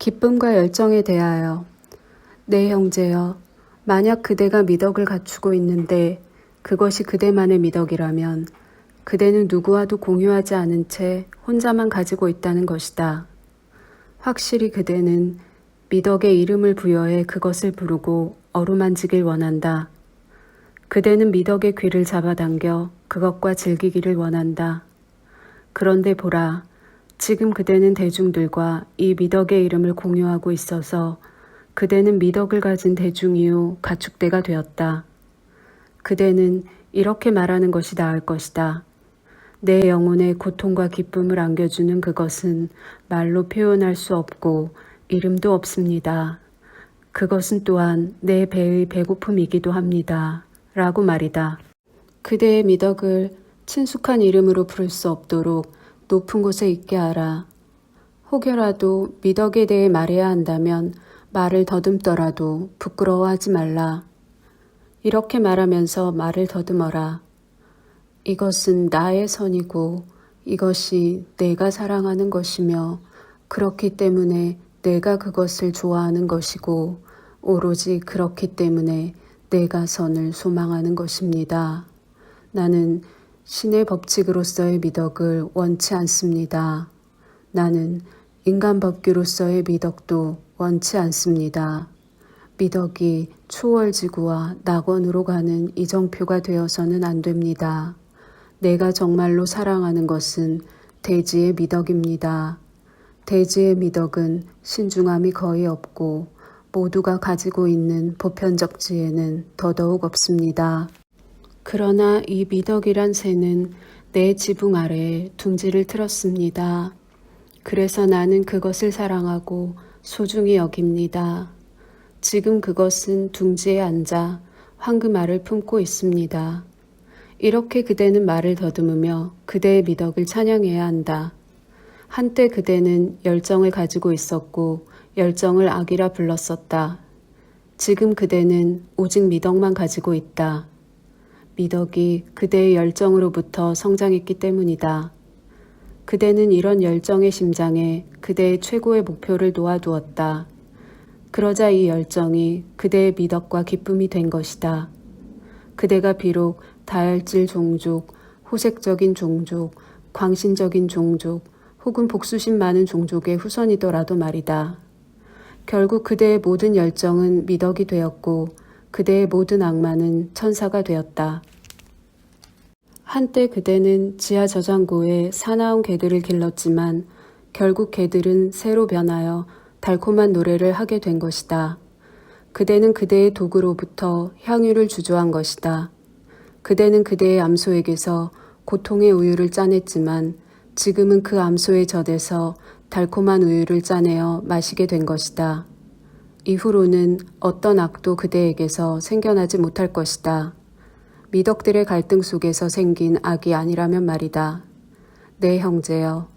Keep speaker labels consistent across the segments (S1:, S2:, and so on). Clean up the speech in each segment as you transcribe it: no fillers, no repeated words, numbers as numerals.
S1: 기쁨과 열정에 대하여. 내 형제여, 만약 그대가 미덕을 갖추고 있는데 그것이 그대만의 미덕이라면 그대는 누구와도 공유하지 않은 채 혼자만 가지고 있다는 것이다. 확실히 그대는 미덕에 이름을 부여해 그것을 부르고 어루만지길 원한다. 그대는 미덕의 귀를 잡아당겨 그것과 즐기기를 원한다. 그런데 보라, 지금 그대는 대중들과 이 미덕의 이름을 공유하고 있어서 그대는 미덕을 가진 대중이요 가축대가 되었다. 그대는 이렇게 말하는 것이 나을 것이다. 내 영혼에 고통과 기쁨을 안겨주는 그것은 말로 표현할 수 없고 이름도 없습니다. 그것은 또한 내 배의 배고픔이기도 합니다. 라고 말이다. 그대의 미덕을 친숙한 이름으로 부를 수 없도록 높은 곳에 있게 하라. 혹여라도 미덕에 대해 말해야 한다면 말을 더듬더라도 부끄러워하지 말라. 이렇게 말하면서 말을 더듬어라. 이것은 나의 선이고 이것이 내가 사랑하는 것이며 그렇기 때문에 내가 그것을 좋아하는 것이고 오로지 그렇기 때문에 내가 선을 소망하는 것입니다. 나는 신의 법칙으로서의 미덕을 원치 않습니다. 나는 인간 법규로서의 미덕도 원치 않습니다. 미덕이 초월지구와 낙원으로 가는 이정표가 되어서는 안 됩니다. 내가 정말로 사랑하는 것은 대지의 미덕입니다. 대지의 미덕은 신중함이 거의 없고 모두가 가지고 있는 보편적 지혜는 더더욱 없습니다. 그러나 이 미덕이란 새는 내 지붕 아래에 둥지를 틀었습니다. 그래서 나는 그것을 사랑하고 소중히 여깁니다. 지금 그것은 둥지에 앉아 황금알을 품고 있습니다. 이렇게 그대는 말을 더듬으며 그대의 미덕을 찬양해야 한다. 한때 그대는 열정을 가지고 있었고 열정을 악이라 불렀었다. 지금 그대는 오직 미덕만 가지고 있다. 미덕이 그대의 열정으로부터 성장했기 때문이다. 그대는 이런 열정의 심장에 그대의 최고의 목표를 놓아두었다. 그러자 이 열정이 그대의 미덕과 기쁨이 된 것이다. 그대가 비록 다혈질 종족, 호색적인 종족, 광신적인 종족, 혹은 복수심 많은 종족의 후손이더라도 말이다. 결국 그대의 모든 열정은 미덕이 되었고 그대의 모든 악마는 천사가 되었다. 한때 그대는 지하 저장고에 사나운 개들을 길렀지만 결국 개들은 새로 변하여 달콤한 노래를 하게 된 것이다. 그대는 그대의 도구로부터 향유를 주조한 것이다. 그대는 그대의 암소에게서 고통의 우유를 짜냈지만 지금은 그 암소의 젖에서 달콤한 우유를 짜내어 마시게 된 것이다. 이후로는 어떤 악도 그대에게서 생겨나지 못할 것이다. 미덕들의 갈등 속에서 생긴 악이 아니라면 말이다. 내 형제여,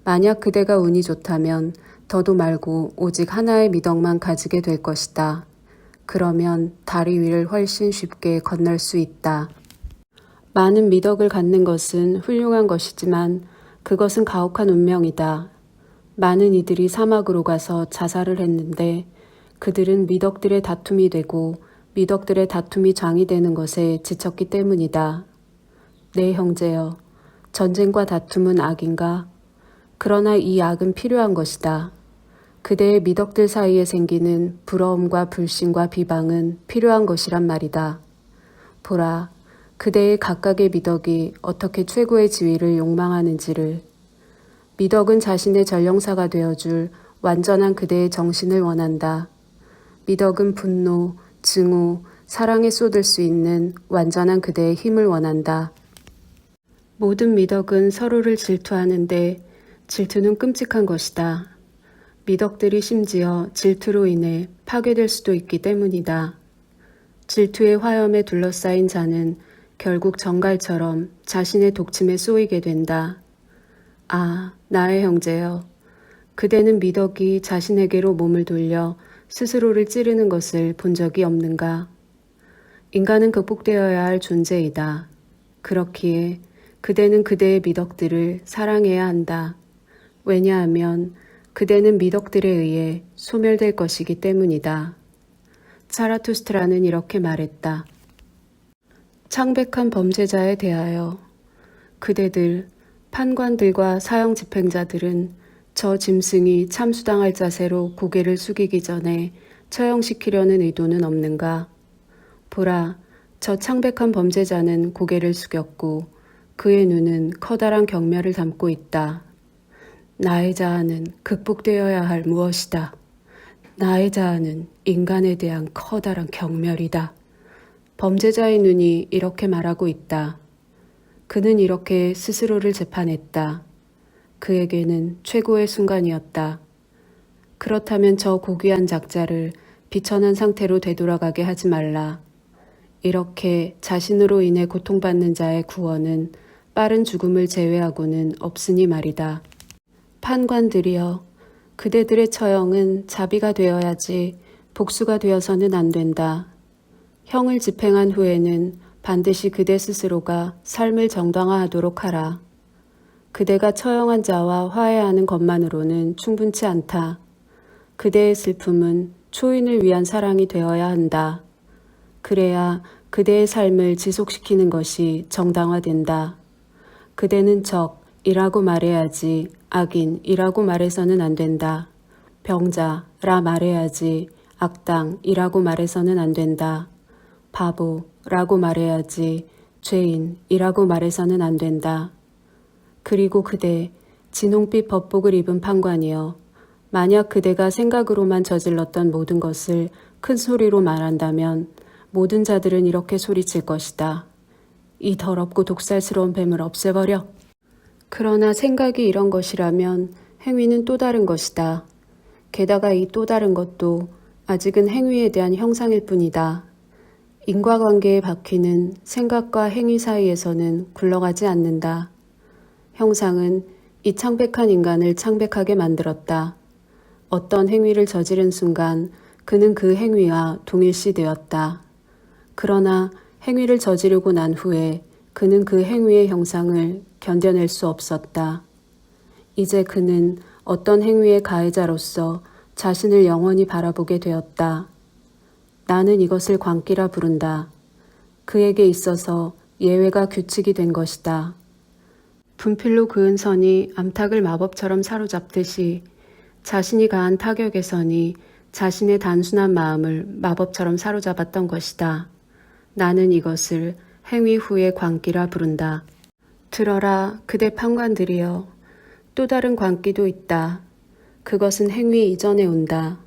S1: 만약 그대가 운이 좋다면 더도 말고 오직 하나의 미덕만 가지게 될 것이다. 그러면 다리 위를 훨씬 쉽게 건널 수 있다. 많은 미덕을 갖는 것은 훌륭한 것이지만 그것은 가혹한 운명이다. 많은 이들이 사막으로 가서 자살을 했는데 그들은 미덕들의 다툼이 되고 미덕들의 다툼이 장이 되는 것에 지쳤기 때문이다. 내 형제여, 전쟁과 다툼은 악인가? 그러나 이 악은 필요한 것이다. 그대의 미덕들 사이에 생기는 부러움과 불신과 비방은 필요한 것이란 말이다. 보라, 그대의 각각의 미덕이 어떻게 최고의 지위를 욕망하는지를. 미덕은 자신의 전령사가 되어줄 완전한 그대의 정신을 원한다. 미덕은 분노, 증오, 사랑에 쏟을 수 있는 완전한 그대의 힘을 원한다. 모든 미덕은 서로를 질투하는데 질투는 끔찍한 것이다. 미덕들이 심지어 질투로 인해 파괴될 수도 있기 때문이다. 질투의 화염에 둘러싸인 자는 결국 정갈처럼 자신의 독침에 쏘이게 된다. 아, 나의 형제여. 그대는 미덕이 자신에게로 몸을 돌려 스스로를 찌르는 것을 본 적이 없는가? 인간은 극복되어야 할 존재이다. 그렇기에 그대는 그대의 미덕들을 사랑해야 한다. 왜냐하면 그대는 미덕들에 의해 소멸될 것이기 때문이다. 자라투스트라는 이렇게 말했다. 창백한 범죄자에 대하여 그대들, 판관들과 사형 집행자들은 저 짐승이 참수당할 자세로 고개를 숙이기 전에 처형시키려는 의도는 없는가? 보라, 저 창백한 범죄자는 고개를 숙였고 그의 눈은 커다란 경멸을 담고 있다. 나의 자아는 극복되어야 할 무엇이다. 나의 자아는 인간에 대한 커다란 경멸이다. 범죄자의 눈이 이렇게 말하고 있다. 그는 이렇게 스스로를 재판했다. 그에게는 최고의 순간이었다. 그렇다면 저 고귀한 작자를 비천한 상태로 되돌아가게 하지 말라. 이렇게 자신으로 인해 고통받는 자의 구원은 빠른 죽음을 제외하고는 없으니 말이다. 판관들이여, 그대들의 처형은 자비가 되어야지 복수가 되어서는 안 된다. 형을 집행한 후에는 반드시 그대 스스로가 삶을 정당화하도록 하라. 그대가 처형한 자와 화해하는 것만으로는 충분치 않다. 그대의 슬픔은 초인을 위한 사랑이 되어야 한다. 그래야 그대의 삶을 지속시키는 것이 정당화된다. 그대는 적이라고 말해야지 악인이라고 말해서는 안 된다. 병자라 말해야지 악당이라고 말해서는 안 된다. 바보라고 말해야지 죄인이라고 말해서는 안 된다. 그리고 그대, 진홍빛 법복을 입은 판관이여, 만약 그대가 생각으로만 저질렀던 모든 것을 큰 소리로 말한다면 모든 자들은 이렇게 소리칠 것이다. 이 더럽고 독살스러운 뱀을 없애버려. 그러나 생각이 이런 것이라면 행위는 또 다른 것이다. 게다가 이 또 다른 것도 아직은 행위에 대한 형상일 뿐이다. 인과관계의 바퀴는 생각과 행위 사이에서는 굴러가지 않는다. 형상은 이 창백한 인간을 창백하게 만들었다. 어떤 행위를 저지른 순간 그는 그 행위와 동일시되었다. 그러나 행위를 저지르고 난 후에 그는 그 행위의 형상을 견뎌낼 수 없었다. 이제 그는 어떤 행위의 가해자로서 자신을 영원히 바라보게 되었다. 나는 이것을 광기라 부른다. 그에게 있어서 예외가 규칙이 된 것이다. 분필로 그은 선이 암탉을 마법처럼 사로잡듯이 자신이 가한 타격의 선이 자신의 단순한 마음을 마법처럼 사로잡았던 것이다. 나는 이것을 행위 후의 광기라 부른다. 들어라, 그대 판관들이여. 또 다른 광기도 있다. 그것은 행위 이전에 온다.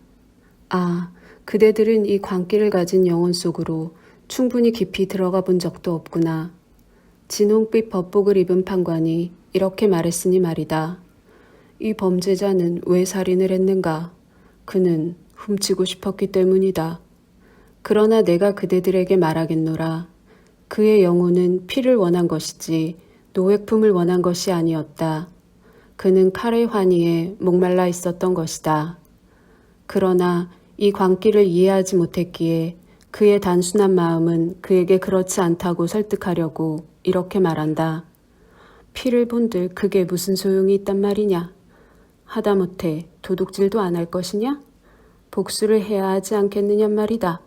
S1: 아, 그대들은 이 광기를 가진 영혼 속으로 충분히 깊이 들어가 본 적도 없구나. 진홍빛 법복을 입은 판관이 이렇게 말했으니 말이다. 이 범죄자는 왜 살인을 했는가? 그는 훔치고 싶었기 때문이다. 그러나 내가 그대들에게 말하겠노라. 그의 영혼은 피를 원한 것이지 노획품을 원한 것이 아니었다. 그는 칼의 환희에 목말라 있었던 것이다. 그러나 이 광기를 이해하지 못했기에 그의 단순한 마음은 그에게 그렇지 않다고 설득하려고 이렇게 말한다. 피를 본들 그게 무슨 소용이 있단 말이냐? 하다못해 도둑질도 안 할 것이냐? 복수를 해야 하지 않겠느냐 말이다.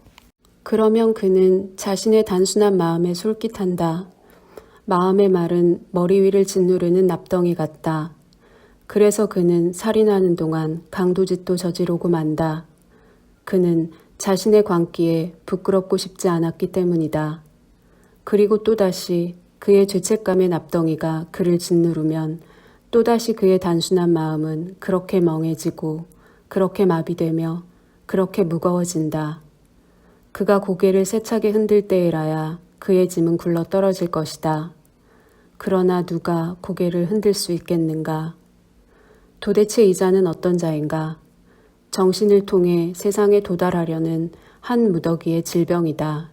S1: 그러면 그는 자신의 단순한 마음에 솔깃한다. 마음의 말은 머리 위를 짓누르는 납덩이 같다. 그래서 그는 살인하는 동안 강도짓도 저지르고 만다. 그는 자신의 광기에 부끄럽고 싶지 않았기 때문이다. 그리고 또다시 그의 죄책감의 납덩이가 그를 짓누르면 또다시 그의 단순한 마음은 그렇게 멍해지고 그렇게 마비되며 그렇게 무거워진다. 그가 고개를 세차게 흔들 때에라야 그의 짐은 굴러 떨어질 것이다. 그러나 누가 고개를 흔들 수 있겠는가? 도대체 이 자는 어떤 자인가? 정신을 통해 세상에 도달하려는 한 무더기의 질병이다.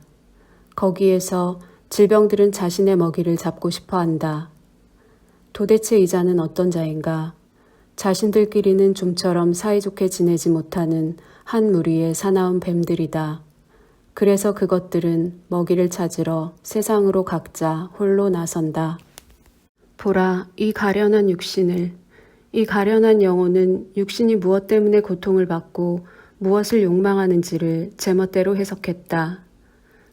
S1: 거기에서 질병들은 자신의 먹이를 잡고 싶어 한다. 도대체 이 자는 어떤 자인가? 자신들끼리는 좀처럼 사이좋게 지내지 못하는 한 무리의 사나운 뱀들이다. 그래서 그것들은 먹이를 찾으러 세상으로 각자 홀로 나선다. 보라, 이 가련한 육신을, 이 가련한 영혼은 육신이 무엇 때문에 고통을 받고 무엇을 욕망하는지를 제멋대로 해석했다.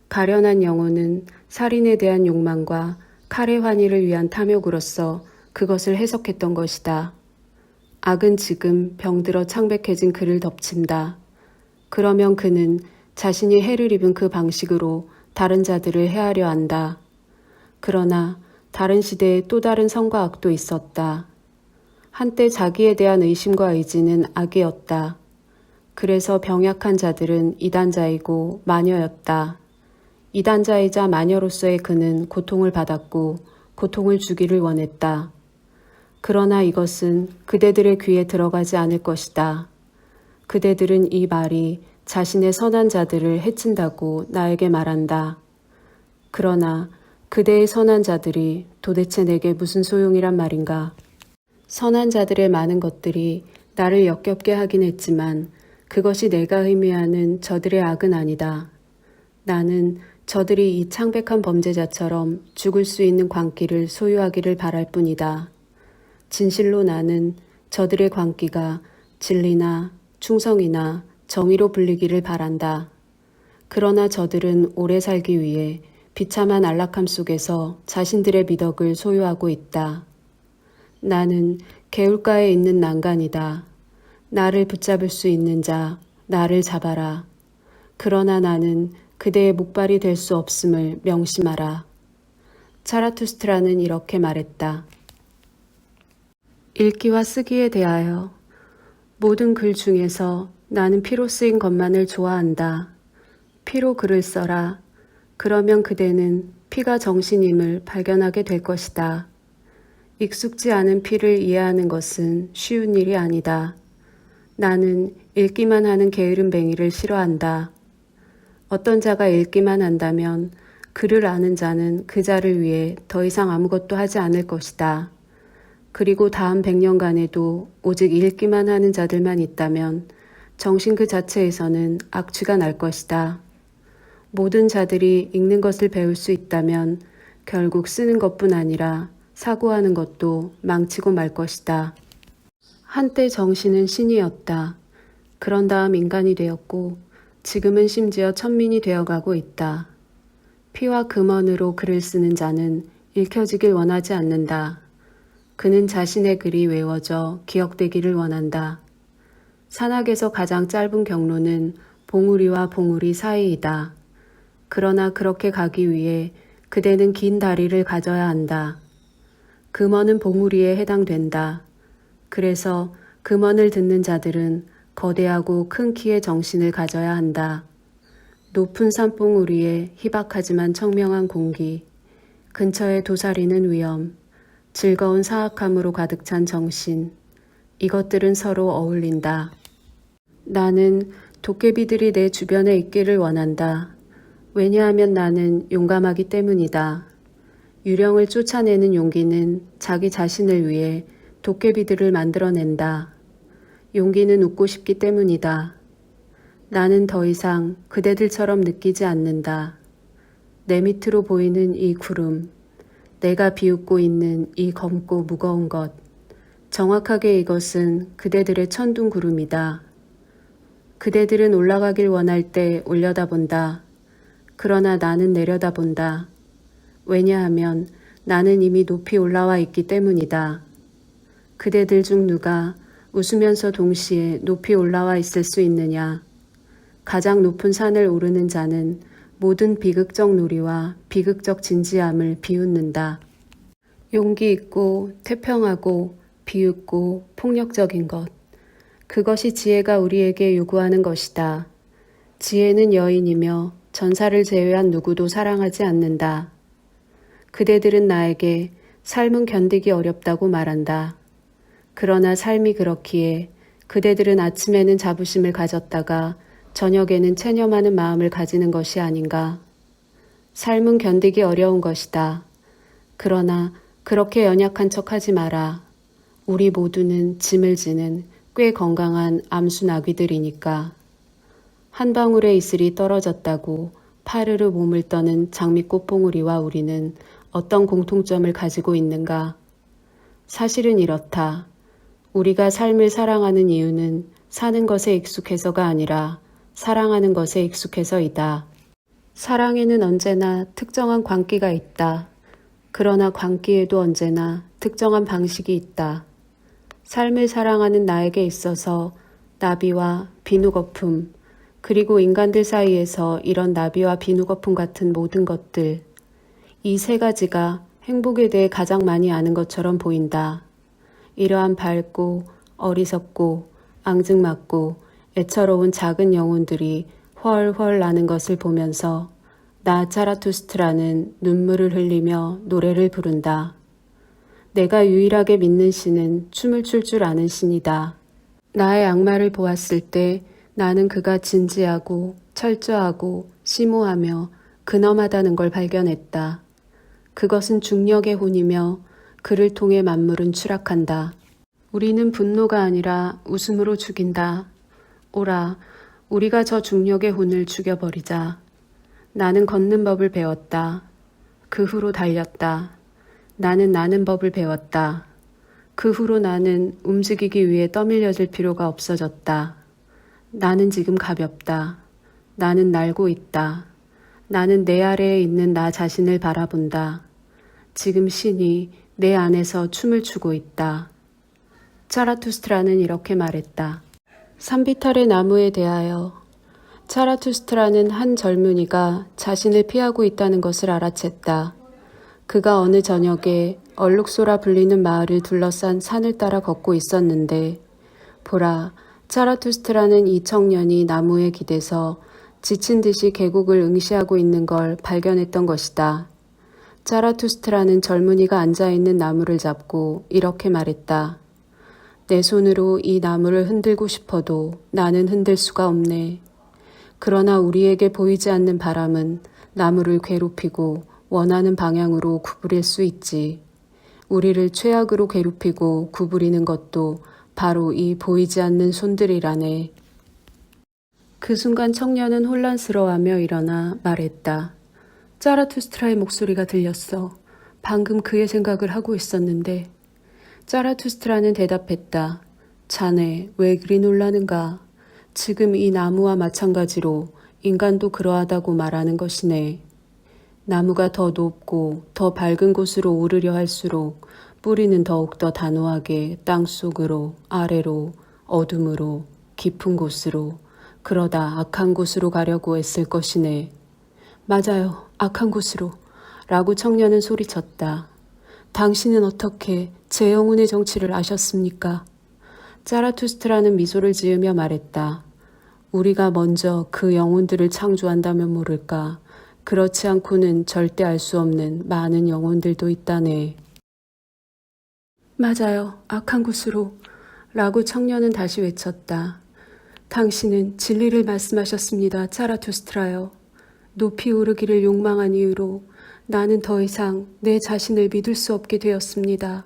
S1: 가련한 영혼은 살인에 대한 욕망과 칼의 환희를 위한 탐욕으로서 그것을 해석했던 것이다. 악은 지금 병들어 창백해진 그를 덮친다. 그러면 그는 자신이 해를 입은 그 방식으로 다른 자들을 해하려 한다. 그러나 다른 시대에 또 다른 선과 악도 있었다. 한때 자기에 대한 의심과 의지는 악이었다. 그래서 병약한 자들은 이단자이고 마녀였다. 이단자이자 마녀로서의 그는 고통을 받았고 고통을 주기를 원했다. 그러나 이것은 그대들의 귀에 들어가지 않을 것이다. 그대들은 이 말이 자신의 선한 자들을 해친다고 나에게 말한다. 그러나 그대의 선한 자들이 도대체 내게 무슨 소용이란 말인가? 선한 자들의 많은 것들이 나를 역겹게 하긴 했지만 그것이 내가 의미하는 저들의 악은 아니다. 나는 저들이 이 창백한 범죄자처럼 죽을 수 있는 광기를 소유하기를 바랄 뿐이다. 진실로 나는 저들의 광기가 진리나 충성이나 정의로 불리기를 바란다. 그러나 저들은 오래 살기 위해 비참한 안락함 속에서 자신들의 미덕을 소유하고 있다. 나는 개울가에 있는 난간이다. 나를 붙잡을 수 있는 자, 나를 잡아라. 그러나 나는 그대의 목발이 될 수 없음을 명심하라. 차라투스트라는 이렇게 말했다. 읽기와 쓰기에 대하여 모든 글 중에서 나는 피로 쓰인 것만을 좋아한다. 피로 글을 써라. 그러면 그대는 피가 정신임을 발견하게 될 것이다. 익숙지 않은 피를 이해하는 것은 쉬운 일이 아니다. 나는 읽기만 하는 게으른 뱅이를 싫어한다. 어떤 자가 읽기만 한다면 글을 아는 자는 그 자를 위해 더 이상 아무것도 하지 않을 것이다. 그리고 다음 100년간에도 오직 읽기만 하는 자들만 있다면 정신 그 자체에서는 악취가 날 것이다. 모든 자들이 읽는 것을 배울 수 있다면 결국 쓰는 것뿐 아니라 사고하는 것도 망치고 말 것이다. 한때 정신은 신이었다. 그런 다음 인간이 되었고 지금은 심지어 천민이 되어가고 있다. 피와 금언으로 글을 쓰는 자는 읽혀지길 원하지 않는다. 그는 자신의 글이 외워져 기억되기를 원한다. 산악에서 가장 짧은 경로는 봉우리와 봉우리 사이이다. 그러나 그렇게 가기 위해 그대는 긴 다리를 가져야 한다. 금언은 봉우리에 해당된다. 그래서 금언을 듣는 자들은 거대하고 큰 키의 정신을 가져야 한다. 높은 산봉우리에 희박하지만 청명한 공기, 근처에 도사리는 위험, 즐거운 사악함으로 가득 찬 정신, 이것들은 서로 어울린다. 나는 도깨비들이 내 주변에 있기를 원한다. 왜냐하면 나는 용감하기 때문이다. 유령을 쫓아내는 용기는 자기 자신을 위해 도깨비들을 만들어낸다. 용기는 웃고 싶기 때문이다. 나는 더 이상 그대들처럼 느끼지 않는다. 내 밑으로 보이는 이 구름, 내가 비웃고 있는 이 검고 무거운 것, 정확하게 이것은 그대들의 천둥 구름이다. 그대들은 올라가길 원할 때 올려다본다. 그러나 나는 내려다본다. 왜냐하면 나는 이미 높이 올라와 있기 때문이다. 그대들 중 누가 웃으면서 동시에 높이 올라와 있을 수 있느냐? 가장 높은 산을 오르는 자는 모든 비극적 놀이와 비극적 진지함을 비웃는다. 용기 있고 태평하고 비웃고 폭력적인 것. 그것이 지혜가 우리에게 요구하는 것이다. 지혜는 여인이며 전사를 제외한 누구도 사랑하지 않는다. 그대들은 나에게 삶은 견디기 어렵다고 말한다. 그러나 삶이 그렇기에 그대들은 아침에는 자부심을 가졌다가 저녁에는 체념하는 마음을 가지는 것이 아닌가. 삶은 견디기 어려운 것이다. 그러나 그렇게 연약한 척하지 마라. 우리 모두는 짐을 지는 꽤 건강한 암수 나귀들이니까. 한 방울의 이슬이 떨어졌다고 파르르 몸을 떠는 장미꽃 봉우리와 우리는 어떤 공통점을 가지고 있는가? 사실은 이렇다. 우리가 삶을 사랑하는 이유는 사는 것에 익숙해서가 아니라 사랑하는 것에 익숙해서이다. 사랑에는 언제나 특정한 광기가 있다. 그러나 광기에도 언제나 특정한 방식이 있다. 삶을 사랑하는 나에게 있어서 나비와 비누거품, 그리고 인간들 사이에서 이런 나비와 비누거품 같은 모든 것들, 이 세 가지가 행복에 대해 가장 많이 아는 것처럼 보인다. 이러한 밝고 어리석고 앙증맞고 애처로운 작은 영혼들이 훨훨 나는 것을 보면서 나 자라투스트라는 눈물을 흘리며 노래를 부른다. 내가 유일하게 믿는 신은 춤을 출 줄 아는 신이다. 나의 악마를 보았을 때 나는 그가 진지하고 철저하고 심오하며 근엄하다는 걸 발견했다. 그것은 중력의 혼이며 그를 통해 만물은 추락한다. 우리는 분노가 아니라 웃음으로 죽인다. 오라, 우리가 저 중력의 혼을 죽여버리자. 나는 걷는 법을 배웠다. 그 후로 달렸다. 나는 나는 법을 배웠다. 그 후로 나는 움직이기 위해 떠밀려질 필요가 없어졌다. 나는 지금 가볍다. 나는 날고 있다. 나는 내 아래에 있는 나 자신을 바라본다. 지금 신이 내 안에서 춤을 추고 있다. 차라투스트라는 이렇게 말했다. 산비탈의 나무에 대하여 차라투스트라는 한 젊은이가 자신을 피하고 있다는 것을 알아챘다. 그가 어느 저녁에 얼룩소라 불리는 마을을 둘러싼 산을 따라 걷고 있었는데 보라, 차라투스트라는 이 청년이 나무에 기대서 지친 듯이 계곡을 응시하고 있는 걸 발견했던 것이다. 차라투스트라는 젊은이가 앉아있는 나무를 잡고 이렇게 말했다. 내 손으로 이 나무를 흔들고 싶어도 나는 흔들 수가 없네. 그러나 우리에게 보이지 않는 바람은 나무를 괴롭히고 원하는 방향으로 구부릴 수 있지. 우리를 최악으로 괴롭히고 구부리는 것도 바로 이 보이지 않는 손들이라네. 그 순간 청년은 혼란스러워하며 일어나 말했다. 짜라투스트라의 목소리가 들렸어. 방금 그의 생각을 하고 있었는데. 짜라투스트라는 대답했다. 자네 왜 그리 놀라는가? 지금 이 나무와 마찬가지로 인간도 그러하다고 말하는 것이네. 나무가 더 높고 더 밝은 곳으로 오르려 할수록 뿌리는 더욱더 단호하게 땅속으로, 아래로, 어둠으로, 깊은 곳으로, 그러다 악한 곳으로 가려고 애쓸 것이네. 맞아요, 악한 곳으로. 라고 청년은 소리쳤다. 당신은 어떻게 제 영혼의 정치를 아셨습니까? 짜라투스트라는 미소를 지으며 말했다. 우리가 먼저 그 영혼들을 창조한다면 모를까. 그렇지 않고는 절대 알 수 없는 많은 영혼들도 있다네. 맞아요. 악한 곳으로. 라고 청년은 다시 외쳤다. 당신은 진리를 말씀하셨습니다. 차라투스트라요. 높이 오르기를 욕망한 이유로 나는 더 이상 내 자신을 믿을 수 없게 되었습니다.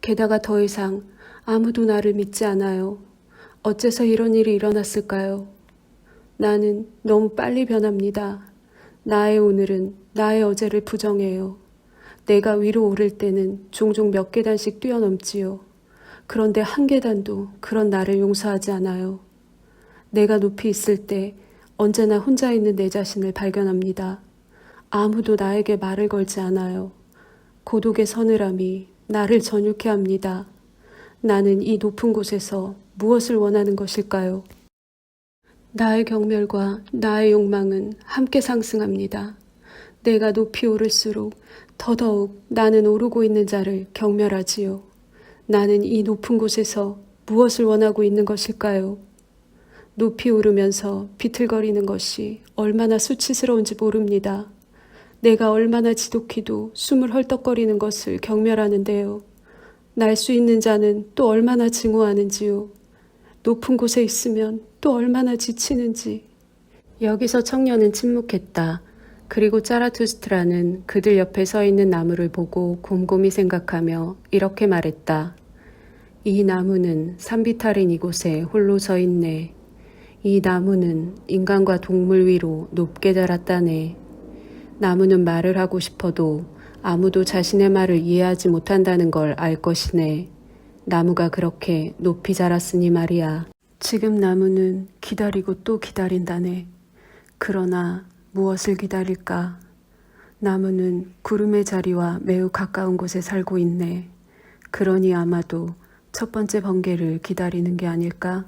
S1: 게다가 더 이상 아무도 나를 믿지 않아요. 어째서 이런 일이 일어났을까요? 나는 너무 빨리 변합니다. 나의 오늘은 나의 어제를 부정해요. 내가 위로 오를 때는 종종 몇 계단씩 뛰어넘지요. 그런데 한 계단도 그런 나를 용서하지 않아요. 내가 높이 있을 때 언제나 혼자 있는 내 자신을 발견합니다. 아무도 나에게 말을 걸지 않아요. 고독의 서늘함이 나를 전율케 합니다. 나는 이 높은 곳에서 무엇을 원하는 것일까요? 나의 경멸과 나의 욕망은 함께 상승합니다. 내가 높이 오를수록 더더욱 나는 오르고 있는 자를 경멸하지요. 나는 이 높은 곳에서 무엇을 원하고 있는 것일까요? 높이 오르면서 비틀거리는 것이 얼마나 수치스러운지 모릅니다. 내가 얼마나 지독히도 숨을 헐떡거리는 것을 경멸하는데요. 날 수 있는 자는 또 얼마나 증오하는지요. 높은 곳에 있으면 또 얼마나 지치는지. 여기서 청년은 침묵했다. 그리고 짜라투스트라는 그들 옆에 서 있는 나무를 보고 곰곰이 생각하며 이렇게 말했다. 이 나무는 산비탈인 이곳에 홀로 서 있네. 이 나무는 인간과 동물 위로 높게 자랐다네. 나무는 말을 하고 싶어도 아무도 자신의 말을 이해하지 못한다는 걸 알 것이네. 나무가 그렇게 높이 자랐으니 말이야. 지금 나무는 기다리고 또 기다린다네. 그러나 무엇을 기다릴까? 나무는 구름의 자리와 매우 가까운 곳에 살고 있네. 그러니 아마도 첫 번째 번개를 기다리는 게 아닐까?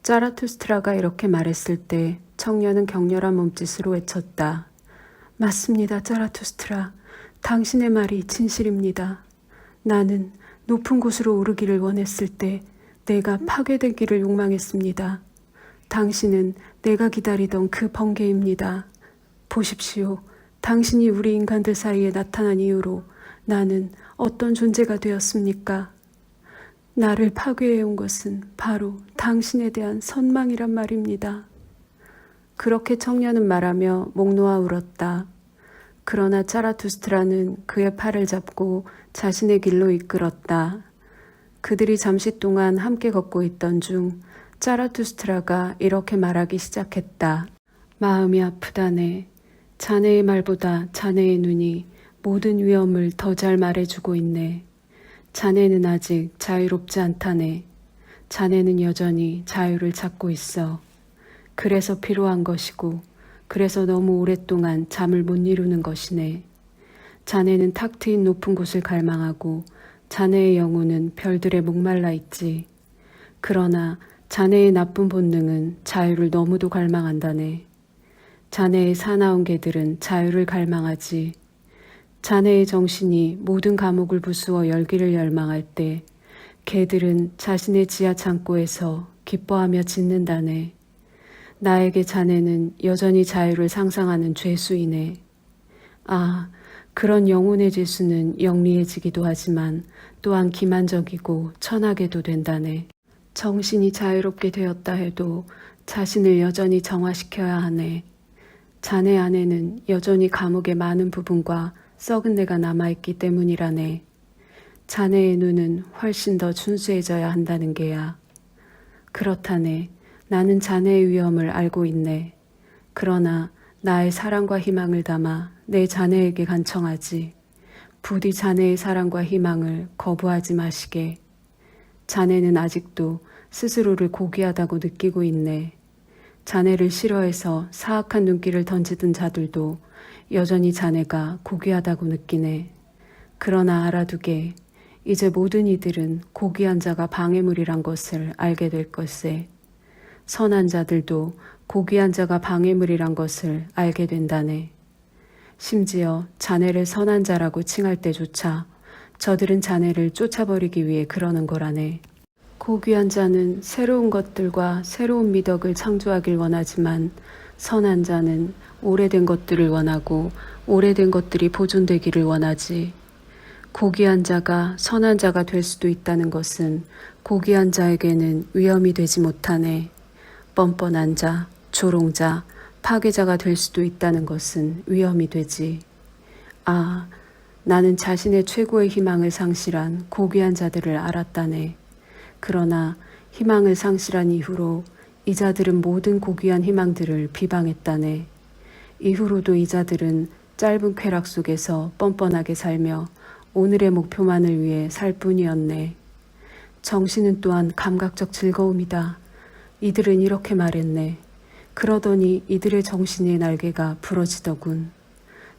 S1: 자라투스트라가 이렇게 말했을 때 청년은 격렬한 몸짓으로 외쳤다. 맞습니다, 자라투스트라. 당신의 말이 진실입니다. 나는 높은 곳으로 오르기를 원했을 때 내가 파괴되기를 욕망했습니다. 당신은 내가 기다리던 그 번개입니다. 보십시오. 당신이 우리 인간들 사이에 나타난 이후로 나는 어떤 존재가 되었습니까? 나를 파괴해온 것은 바로 당신에 대한 선망이란 말입니다. 그렇게 청년은 말하며 목 놓아 울었다. 그러나 자라투스트라는 그의 팔을 잡고 자신의 길로 이끌었다. 그들이 잠시 동안 함께 걷고 있던 중 자라투스트라가 이렇게 말하기 시작했다. 마음이 아프다네. 자네의 말보다 자네의 눈이 모든 위험을 더 잘 말해주고 있네. 자네는 아직 자유롭지 않다네. 자네는 여전히 자유를 찾고 있어. 그래서 필요한 것이고, 그래서 너무 오랫동안 잠을 못 이루는 것이네. 자네는 탁 트인 높은 곳을 갈망하고 자네의 영혼은 별들에 목말라 있지. 그러나 자네의 나쁜 본능은 자유를 너무도 갈망한다네. 자네의 사나운 개들은 자유를 갈망하지. 자네의 정신이 모든 감옥을 부수어 열기를 열망할 때 개들은 자신의 지하 창고에서 기뻐하며 짖는다네. 나에게 자네는 여전히 자유를 상상하는 죄수이네. 아, 그런 영혼의 죄수는 영리해지기도 하지만 또한 기만적이고 천하게도 된다네. 정신이 자유롭게 되었다 해도 자신을 여전히 정화시켜야 하네. 자네 안에는 여전히 감옥의 많은 부분과 썩은 내가 남아있기 때문이라네. 자네의 눈은 훨씬 더 준수해져야 한다는 게야. 그렇다네. 나는 자네의 위험을 알고 있네. 그러나 나의 사랑과 희망을 담아 내 자네에게 간청하지. 부디 자네의 사랑과 희망을 거부하지 마시게. 자네는 아직도 스스로를 고귀하다고 느끼고 있네. 자네를 싫어해서 사악한 눈길을 던지던 자들도 여전히 자네가 고귀하다고 느끼네. 그러나 알아두게. 이제 모든 이들은 고귀한 자가 방해물이란 것을 알게 될 것세. 선한 자들도 고귀한 자가 방해물이란 것을 알게 된다네. 심지어 자네를 선한 자라고 칭할 때조차 저들은 자네를 쫓아버리기 위해 그러는 거라네. 고귀한 자는 새로운 것들과 새로운 미덕을 창조하길 원하지만 선한 자는 오래된 것들을 원하고 오래된 것들이 보존되기를 원하지. 고귀한 자가 선한 자가 될 수도 있다는 것은 고귀한 자에게는 위험이 되지 못하네. 뻔뻔한 자, 조롱자, 파괴자가 될 수도 있다는 것은 위험이 되지. 아, 나는 자신의 최고의 희망을 상실한 고귀한 자들을 알았다네. 그러나 희망을 상실한 이후로 이 자들은 모든 고귀한 희망들을 비방했다네. 이후로도 이 자들은 짧은 쾌락 속에서 뻔뻔하게 살며 오늘의 목표만을 위해 살 뿐이었네. 정신은 또한 감각적 즐거움이다. 이들은 이렇게 말했네. 그러더니 이들의 정신의 날개가 부러지더군.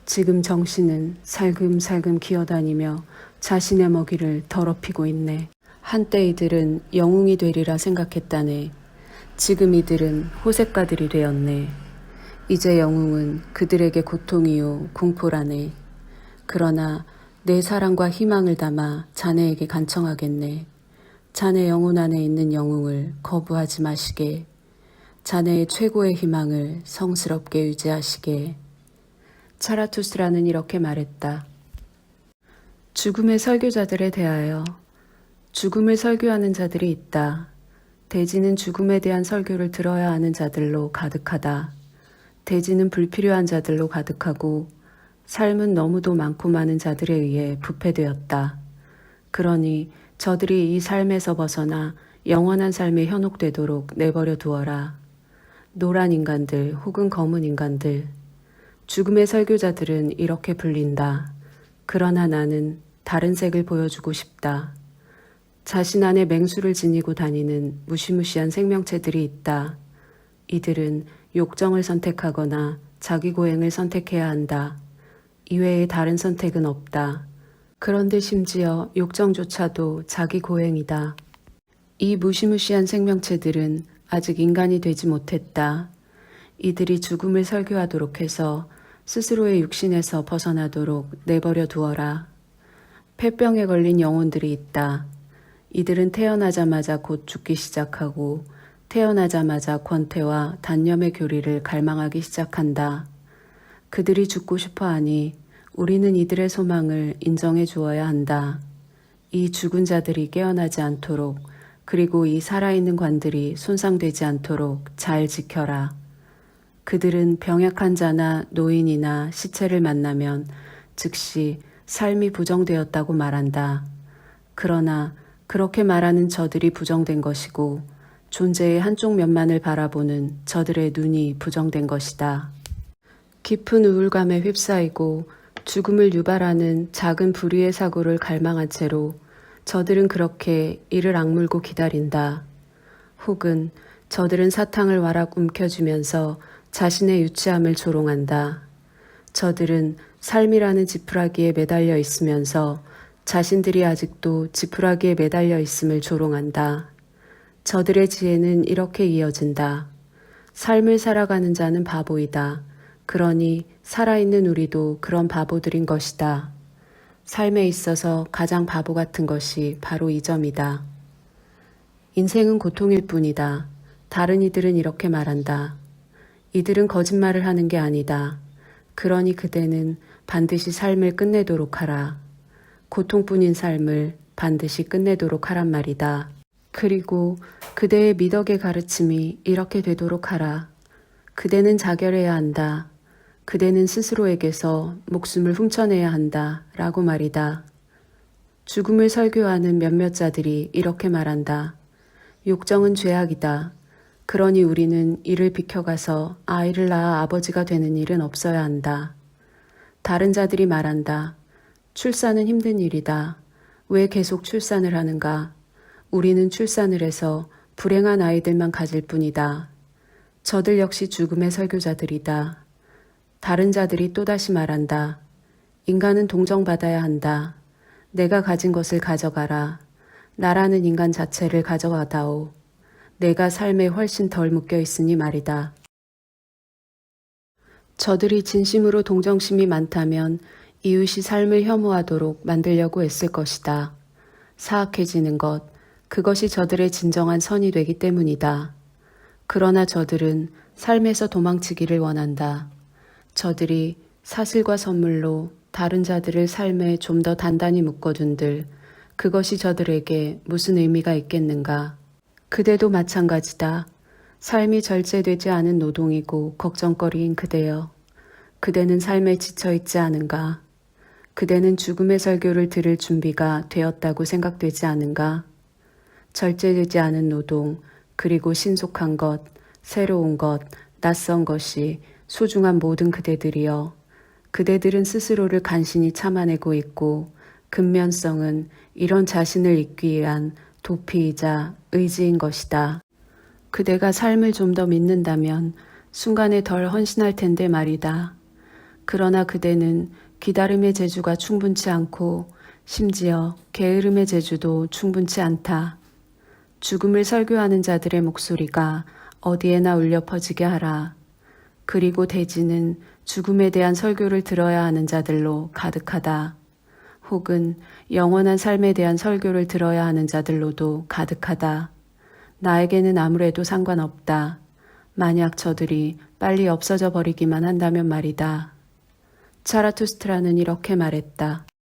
S1: 지금 정신은 살금살금 기어다니며 자신의 먹이를 더럽히고 있네. 한때 이들은 영웅이 되리라 생각했다네. 지금 이들은 호색가들이 되었네. 이제 영웅은 그들에게 고통이요 공포라네. 그러나 내 사랑과 희망을 담아 자네에게 간청하겠네. 자네 영혼 안에 있는 영웅을 거부하지 마시게. 자네의 최고의 희망을 성스럽게 유지하시게. 자라투스라는 이렇게 말했다. 죽음의 설교자들에 대하여. 죽음을 설교하는 자들이 있다. 대지는 죽음에 대한 설교를 들어야 하는 자들로 가득하다. 대지는 불필요한 자들로 가득하고 삶은 너무도 많고 많은 자들에 의해 부패되었다. 그러니 저들이 이 삶에서 벗어나 영원한 삶에 현혹되도록 내버려 두어라. 노란 인간들 혹은 검은 인간들. 죽음의 설교자들은 이렇게 불린다. 그러나 나는 다른 색을 보여주고 싶다. 자신 안에 맹수를 지니고 다니는 무시무시한 생명체들이 있다. 이들은 욕정을 선택하거나 자기 고행을 선택해야 한다. 이외에 다른 선택은 없다. 그런데 심지어 욕정조차도 자기 고행이다. 이 무시무시한 생명체들은 아직 인간이 되지 못했다. 이들이 죽음을 설교하도록 해서 스스로의 육신에서 벗어나도록 내버려 두어라. 폐병에 걸린 영혼들이 있다. 이들은 태어나자마자 곧 죽기 시작하고 태어나자마자 권태와 단념의 교리를 갈망하기 시작한다. 그들이 죽고 싶어 하니 우리는 이들의 소망을 인정해 주어야 한다. 이 죽은 자들이 깨어나지 않도록 그리고 이 살아있는 관들이 손상되지 않도록 잘 지켜라. 그들은 병약한 자나 노인이나 시체를 만나면 즉시 삶이 부정되었다고 말한다. 그러나 그렇게 말하는 저들이 부정된 것이고 존재의 한쪽 면만을 바라보는 저들의 눈이 부정된 것이다. 깊은 우울감에 휩싸이고 죽음을 유발하는 작은 불의의 사고를 갈망한 채로 저들은 그렇게 이를 악물고 기다린다. 혹은 저들은 사탕을 와락 움켜쥐면서 자신의 유치함을 조롱한다. 저들은 삶이라는 지푸라기에 매달려 있으면서 자신들이 아직도 지푸라기에 매달려 있음을 조롱한다. 저들의 지혜는 이렇게 이어진다. 삶을 살아가는 자는 바보이다. 그러니 살아있는 우리도 그런 바보들인 것이다. 삶에 있어서 가장 바보 같은 것이 바로 이 점이다. 인생은 고통일 뿐이다. 다른 이들은 이렇게 말한다. 이들은 거짓말을 하는 게 아니다. 그러니 그대는 반드시 삶을 끝내도록 하라. 고통뿐인 삶을 반드시 끝내도록 하란 말이다. 그리고 그대의 미덕의 가르침이 이렇게 되도록 하라. 그대는 자결해야 한다. 그대는 스스로에게서 목숨을 훔쳐내야 한다. 라고 말이다. 죽음을 설교하는 몇몇 자들이 이렇게 말한다. 욕정은 죄악이다. 그러니 우리는 이를 비켜가서 아이를 낳아 아버지가 되는 일은 없어야 한다. 다른 자들이 말한다. 출산은 힘든 일이다. 왜 계속 출산을 하는가? 우리는 출산을 해서 불행한 아이들만 가질 뿐이다. 저들 역시 죽음의 설교자들이다. 다른 자들이 또다시 말한다. 인간은 동정받아야 한다. 내가 가진 것을 가져가라. 나라는 인간 자체를 가져가다오. 내가 삶에 훨씬 덜 묶여 있으니 말이다. 저들이 진심으로 동정심이 많다면 이웃이 삶을 혐오하도록 만들려고 애쓸 것이다. 사악해지는 것, 그것이 저들의 진정한 선이 되기 때문이다. 그러나 저들은 삶에서 도망치기를 원한다. 저들이 사슬과 선물로 다른 자들을 삶에 좀 더 단단히 묶어둔들 그것이 저들에게 무슨 의미가 있겠는가. 그대도 마찬가지다. 삶이 절제되지 않은 노동이고 걱정거리인 그대여. 그대는 삶에 지쳐있지 않은가. 그대는 죽음의 설교를 들을 준비가 되었다고 생각되지 않은가. 절제되지 않은 노동, 그리고 신속한 것, 새로운 것, 낯선 것이 소중한 모든 그대들이여. 그대들은 스스로를 간신히 참아내고 있고 근면성은 이런 자신을 잊기 위한 도피이자 의지인 것이다. 그대가 삶을 좀 더 믿는다면 순간에 덜 헌신할 텐데 말이다. 그러나 그대는 기다림의 재주가 충분치 않고 심지어 게으름의 재주도 충분치 않다. 죽음을 설교하는 자들의 목소리가 어디에나 울려 퍼지게 하라. 그리고 대지는 죽음에 대한 설교를 들어야 하는 자들로 가득하다. 혹은 영원한 삶에 대한 설교를 들어야 하는 자들로도 가득하다. 나에게는 아무래도 상관없다. 만약 저들이 빨리 없어져 버리기만 한다면 말이다. 자라투스트라는 이렇게 말했다.